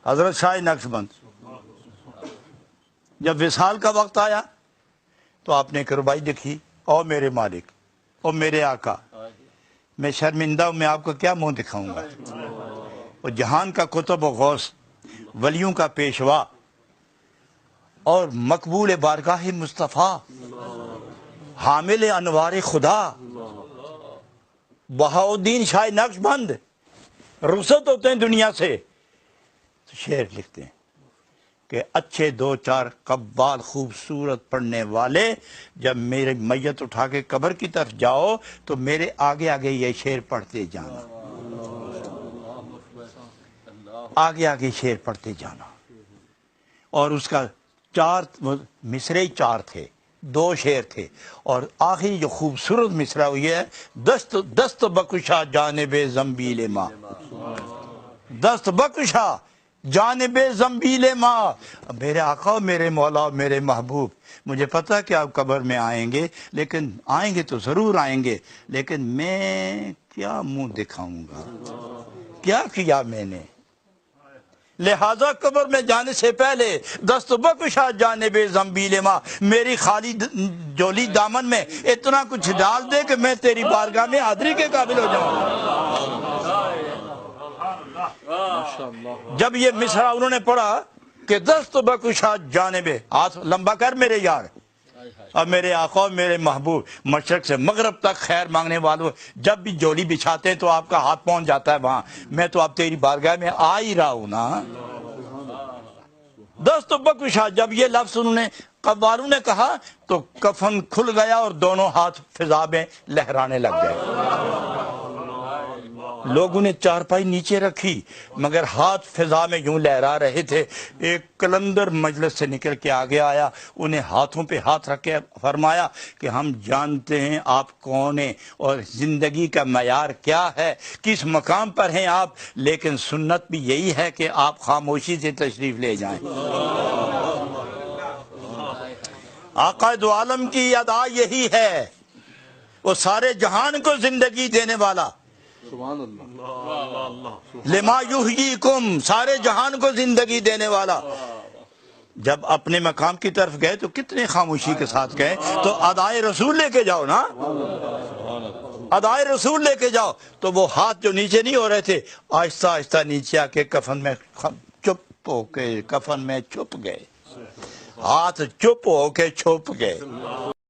حضرت شاہ نقشبند جب وصال کا وقت آیا تو آپ نے ایک ربائی لکھی، او میرے مالک، او میرے آقا، میں شرمندہ ہوں، میں آپ کو کیا منہ دکھاؤں گا؟ وہ جہان کا قطب و غوث، ولیوں کا پیشوا اور مقبول بارگاہ مصطفیٰ، حامل انوار خدا، بہاؤالدین شاہ نقشبند رخصت ہوتے ہیں دنیا سے تو شعر لکھتے ہیں کہ اچھے دو چار قبال خوبصورت پڑھنے والے، جب میرے میت اٹھا کے قبر کی طرف جاؤ تو میرے آگے آگے یہ شعر پڑھتے جانا، آگے آگے شعر پڑھتے جانا۔ اور اس کا چار مصرے چار تھے، دو شعر تھے، اور آخری جو خوبصورت مصرع ہوئی ہے، دست بکشا جانب زنبیل ماں، دست بکشا جانب زنبیل ماں۔ میرے آقا، میرے مولا، میرے محبوب، مجھے پتا کہ آپ قبر میں آئیں گے، لیکن آئیں گے تو ضرور آئیں گے، لیکن میں کیا منہ دکھاؤں گا؟ کیا کیا میں نے؟ لہذا قبر میں جانے سے پہلے دست بکشا جانب زنبیل ماں، میری خالی جولی دامن میں اتنا کچھ ڈال دے کہ میں تیری بارگاہ میں حاضری کے قابل ہو جاؤں۔ جب یہ مصرع انہوں نے پڑھا کہ دست بکشا جانب، ہاتھ لمبا کر میرے یار، اور میرے آقا، میرے محبوب، مشرق سے مغرب تک خیر مانگنے والوں، جب بھی جولی بچھاتے ہیں تو آپ کا ہاتھ پہنچ جاتا ہے وہاں، میں تو آپ تیری بارگاہ میں آ ہی رہا ہوں نا۔ دست بکشا، جب یہ لفظ انہوں نے قوالوں نے کہا تو کفن کھل گیا اور دونوں ہاتھ فضا میں لہرانے لگ گئے۔ لوگوں نے چارپائی نیچے رکھی مگر ہاتھ فضا میں یوں لہرا رہے تھے۔ ایک قلندر مجلس سے نکل کے آگے آیا، انہیں ہاتھوں پہ ہاتھ رکھ کے فرمایا کہ ہم جانتے ہیں آپ کون ہیں اور زندگی کا معیار کیا ہے، کس مقام پر ہیں آپ، لیکن سنت بھی یہی ہے کہ آپ خاموشی سے تشریف لے جائیں۔ آقا دو عالم کی ادا یہی ہے، وہ سارے جہان کو زندگی دینے والا، سبحان اللہ، لما یحییکم، سارے جہان کو زندگی دینے والا۔ جب اپنے مقام کی طرف گئے تو کتنے خاموشی کے ساتھ گئے، تو ادائے رسول لے کے جاؤ نا، ادائے رسول لے کے جاؤ۔ تو وہ ہاتھ جو نیچے نہیں ہو رہے تھے آہستہ آہستہ نیچے آ کے کفن میں چپ ہو کے کفن میں چھپ گئے، ہاتھ چپ ہو کے چھپ گئے۔